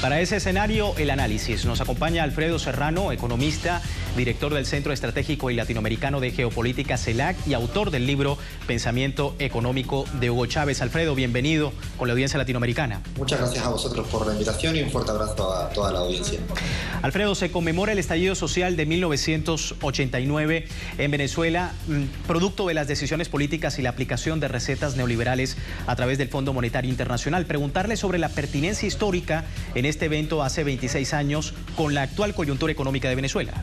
Para ese escenario, el análisis. Nos acompaña Alfredo Serrano, economista, director del Centro Estratégico y Latinoamericano de Geopolítica CELAC y autor del libro Pensamiento Económico de Hugo Chávez. Alfredo, bienvenido con la audiencia latinoamericana. Muchas gracias a vosotros por la invitación y un fuerte abrazo a toda la audiencia. Alfredo, se conmemora el estallido social de 1989 en Venezuela, producto de las decisiones políticas y la aplicación de recetas neoliberales a través del Fondo Monetario Internacional. Preguntarle sobre la pertinencia histórica en este evento hace 26 años con la actual coyuntura económica de Venezuela.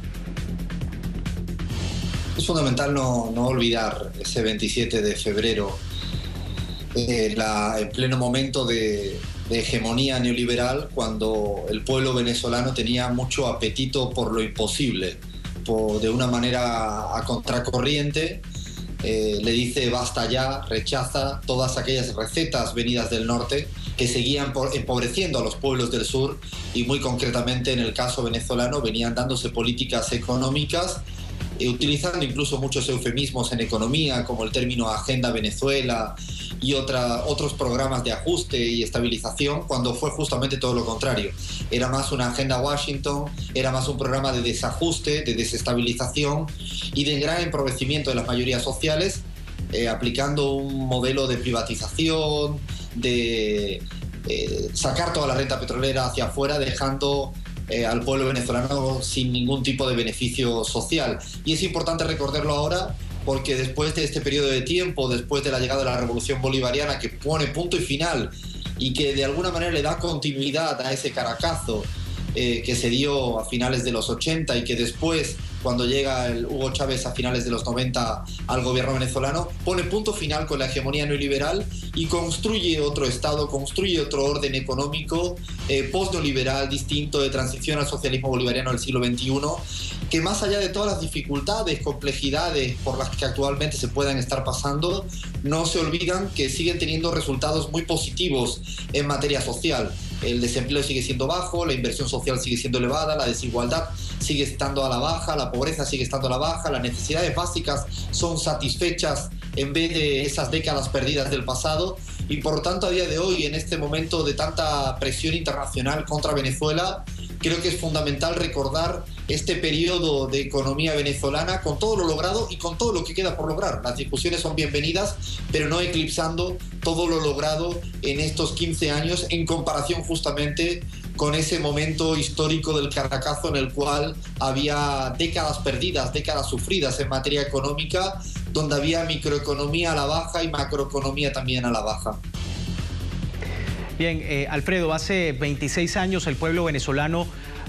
Es fundamental no olvidar ese 27 de febrero, en pleno momento de hegemonía neoliberal, cuando el pueblo venezolano tenía mucho apetito por lo imposible, de una manera a contracorriente. Le dice basta ya, rechaza todas aquellas recetas venidas del norte que seguían empobreciendo a los pueblos del sur, y muy concretamente en el caso venezolano venían dándose políticas económicas utilizando incluso muchos eufemismos en economía, como el término Agenda Venezuela y otros programas de ajuste y estabilización, cuando fue justamente todo lo contrario. Era más una Agenda Washington, era más un programa de desajuste, de desestabilización y de gran empobrecimiento de las mayorías sociales, aplicando un modelo de privatización, de sacar toda la renta petrolera hacia afuera, dejando al pueblo venezolano sin ningún tipo de beneficio social. Y es importante recordarlo ahora, porque después de este periodo de tiempo, después de la llegada de la Revolución Bolivariana, que pone punto y final y que de alguna manera le da continuidad a ese Caracazo que se dio a finales de los 80 y que después, cuando llega el Hugo Chávez a finales de los 90 al gobierno venezolano, pone punto final con la hegemonía neoliberal y construye otro Estado, construye otro orden económico post-neoliberal, distinto, de transición al socialismo bolivariano del siglo XXI, que más allá de todas las dificultades, complejidades por las que actualmente se puedan estar pasando, no se olvidan que siguen teniendo resultados muy positivos en materia social. El desempleo sigue siendo bajo, la inversión social sigue siendo elevada, la desigualdad sigue estando a la baja, la pobreza sigue estando a la baja, las necesidades básicas son satisfechas en vez de esas décadas perdidas del pasado. Y por lo tanto, a día de hoy, en este momento de tanta presión internacional contra Venezuela, creo que es fundamental recordar este periodo de economía venezolana con todo lo logrado y con todo lo que queda por lograr. Las discusiones son bienvenidas, pero no eclipsando todo lo logrado en estos 15 años en comparación justamente con ese momento histórico del Caracazo, en el cual había décadas perdidas, décadas sufridas en materia económica, donde había microeconomía a la baja y macroeconomía también a la baja. Bien, Alfredo, hace 26 años el pueblo venezolano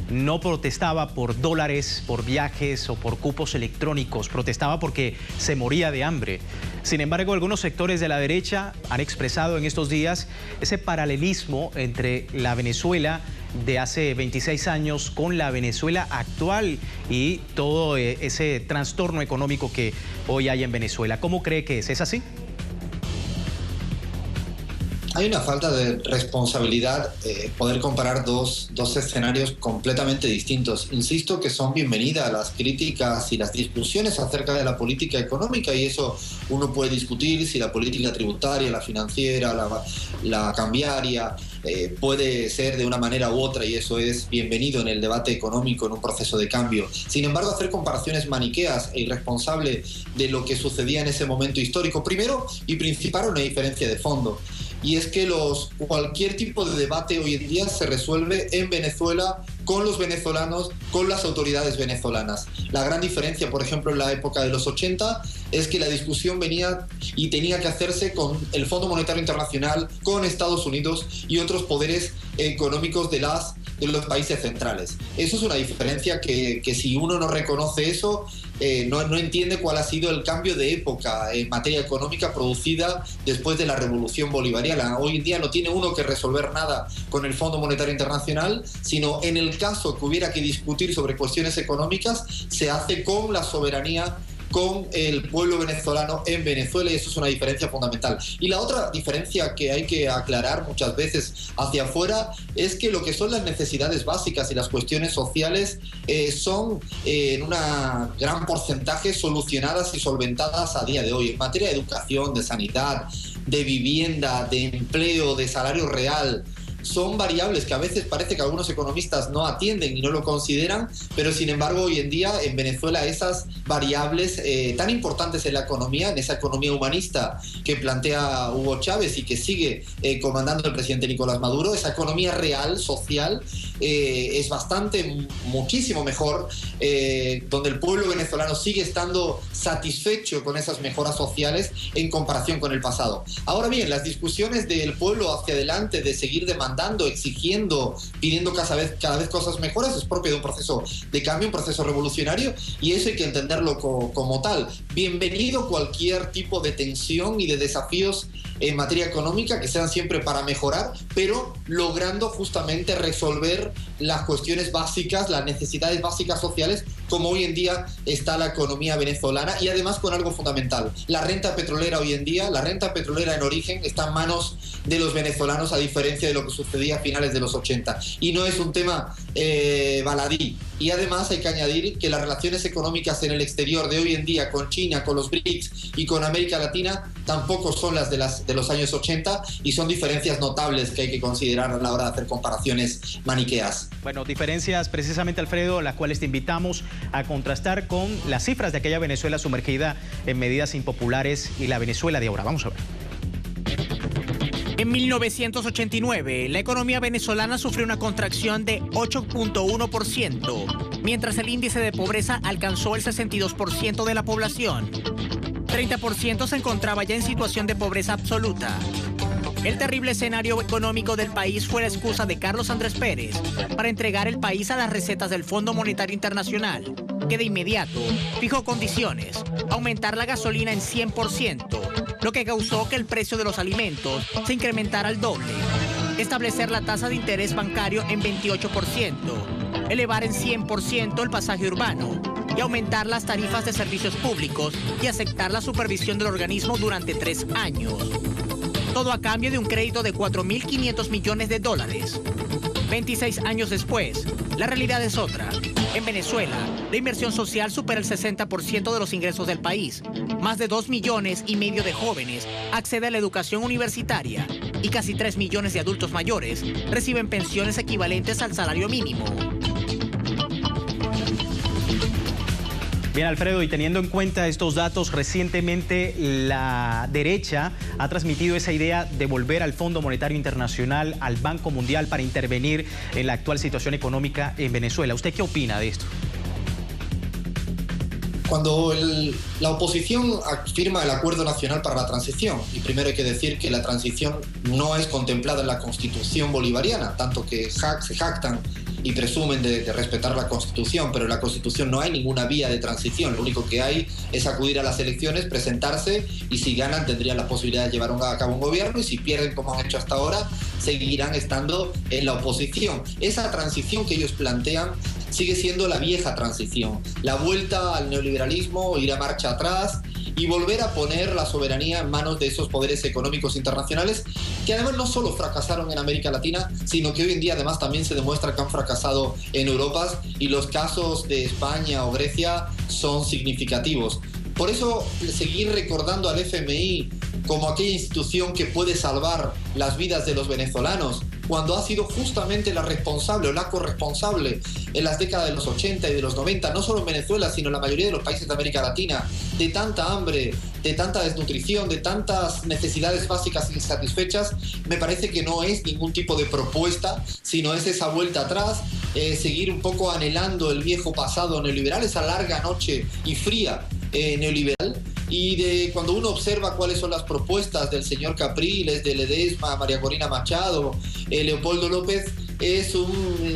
no protestaba por dólares, por viajes o por cupos electrónicos, protestaba porque se moría de hambre. Sin embargo, algunos sectores de la derecha han expresado en estos días ese paralelismo entre la Venezuela de hace 26 años con la Venezuela actual y todo ese trastorno económico que hoy hay en Venezuela. ¿Cómo cree que es? ¿Es así? Hay una falta de responsabilidad poder comparar dos escenarios completamente distintos. Insisto que son bienvenidas las críticas y las discusiones acerca de la política económica, y eso uno puede discutir si la política tributaria, la financiera, la cambiaria puede ser de una manera u otra, y eso es bienvenido en el debate económico en un proceso de cambio. Sin embargo, hacer comparaciones maniqueas e irresponsables de lo que sucedía en ese momento histórico, primero y principal, una diferencia de fondo. Y es que cualquier tipo de debate hoy en día se resuelve en Venezuela, con los venezolanos, con las autoridades venezolanas. La gran diferencia, por ejemplo, en la época de los 80, es que la discusión venía y tenía que hacerse con el Fondo Monetario Internacional, con Estados Unidos y otros poderes económicos de los países centrales. Eso es una diferencia que si uno no reconoce eso, no entiende cuál ha sido el cambio de época en materia económica producida después de la Revolución Bolivariana. Hoy en día no tiene uno que resolver nada con el Fondo Monetario Internacional, sino en el caso que hubiera que discutir sobre cuestiones económicas, se hace con la soberanía, con el pueblo venezolano en Venezuela, y eso es una diferencia fundamental. Y la otra diferencia que hay que aclarar muchas veces hacia afuera es que lo que son las necesidades básicas y las cuestiones sociales son en un gran porcentaje solucionadas y solventadas a día de hoy. En materia de educación, de sanidad, de vivienda, de empleo, de salario real, son variables que a veces parece que algunos economistas no atienden y no lo consideran, pero sin embargo hoy en día en Venezuela esas variables tan importantes en la economía, en esa economía humanista que plantea Hugo Chávez y que sigue comandando el presidente Nicolás Maduro, esa economía real, social, es muchísimo mejor, donde el pueblo venezolano sigue estando satisfecho con esas mejoras sociales en comparación con el pasado. Ahora bien, las discusiones del pueblo hacia adelante, de seguir demandando, exigiendo, pidiendo cada vez cosas mejores, es propio de un proceso de cambio, un proceso revolucionario, y eso hay que entenderlo como tal. Bienvenido cualquier tipo de tensión y de desafíos en materia económica que sean siempre para mejorar, pero logrando justamente resolver las cuestiones básicas, las necesidades básicas sociales, como hoy en día está la economía venezolana, y además con algo fundamental. La renta petrolera hoy en día, la renta petrolera en origen, está en manos de los venezolanos, a diferencia de lo que sucedía a finales de los 80. Y no es un tema baladí. Y además hay que añadir que las relaciones económicas en el exterior de hoy en día con China, con los BRICS y con América Latina tampoco son las de los años 80, y son diferencias notables que hay que considerar a la hora de hacer comparaciones maniqueas. Bueno, diferencias precisamente, Alfredo, las cuales te invitamos a contrastar con las cifras de aquella Venezuela sumergida en medidas impopulares y la Venezuela de ahora. Vamos a ver. En 1989, la economía venezolana sufrió una contracción de 8.1%, mientras el índice de pobreza alcanzó el 62% de la población. 30% se encontraba ya en situación de pobreza absoluta. El terrible escenario económico del país fue la excusa de Carlos Andrés Pérez para entregar el país a las recetas del Fondo Monetario Internacional, que de inmediato fijó condiciones: aumentar la gasolina en 100%, lo que causó que el precio de los alimentos se incrementara al doble; establecer la tasa de interés bancario en 28%, elevar en 100% el pasaje urbano y aumentar las tarifas de servicios públicos y aceptar la supervisión del organismo durante 3 años. Todo a cambio de un crédito de $4.500 millones. 26 años después, la realidad es otra. En Venezuela, la inversión social supera el 60% de los ingresos del país. Más de 2,5 millones de jóvenes acceden a la educación universitaria y casi 3 millones de adultos mayores reciben pensiones equivalentes al salario mínimo. Bien, Alfredo, y teniendo en cuenta estos datos, recientemente la derecha ha transmitido esa idea de volver al Fondo Monetario Internacional, al Banco Mundial, para intervenir en la actual situación económica en Venezuela. ¿Usted qué opina de esto? Cuando la oposición firma el Acuerdo Nacional para la Transición, y primero hay que decir que la transición no es contemplada en la Constitución bolivariana, tanto que se jactan y presumen de respetar la Constitución, pero en la Constitución no hay ninguna vía de transición. Lo único que hay es acudir a las elecciones, presentarse, y si ganan tendrían la posibilidad de llevar a cabo un gobierno, y si pierden, como han hecho hasta ahora, seguirán estando en la oposición. Esa transición que ellos plantean sigue siendo la vieja transición, la vuelta al neoliberalismo, ir a marcha atrás y volver a poner la soberanía en manos de esos poderes económicos internacionales, que además no solo fracasaron en América Latina, sino que hoy en día además también se demuestra que han fracasado en Europa, y los casos de España o Grecia son significativos. Por eso, seguir recordando al FMI como aquella institución que puede salvar las vidas de los venezolanos, cuando ha sido justamente la responsable o la corresponsable en las décadas de los 80 y de los 90, no solo en Venezuela, sino en la mayoría de los países de América Latina, de tanta hambre, de tanta desnutrición, de tantas necesidades básicas insatisfechas, me parece que no es ningún tipo de propuesta, sino es esa vuelta atrás, seguir un poco anhelando el viejo pasado neoliberal, esa larga noche y fría neoliberal. Y cuando uno observa cuáles son las propuestas del señor Capriles, de Ledesma, María Corina Machado, Leopoldo López, es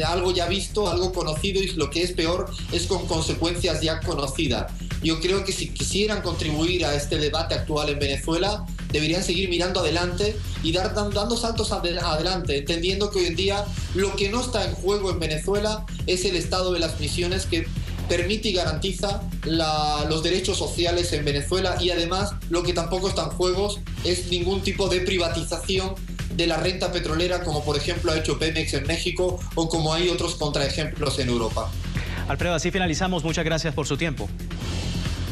algo ya visto, algo conocido, y lo que es peor es con consecuencias ya conocidas. Yo creo que si quisieran contribuir a este debate actual en Venezuela, deberían seguir mirando adelante y dando saltos adelante, entendiendo que hoy en día lo que no está en juego en Venezuela es el estado de las misiones, que permite y garantiza los derechos sociales en Venezuela, y además lo que tampoco está en juego es ningún tipo de privatización de la renta petrolera, como por ejemplo ha hecho Pemex en México, o como hay otros contraejemplos en Europa. Alfredo, así finalizamos. Muchas gracias por su tiempo.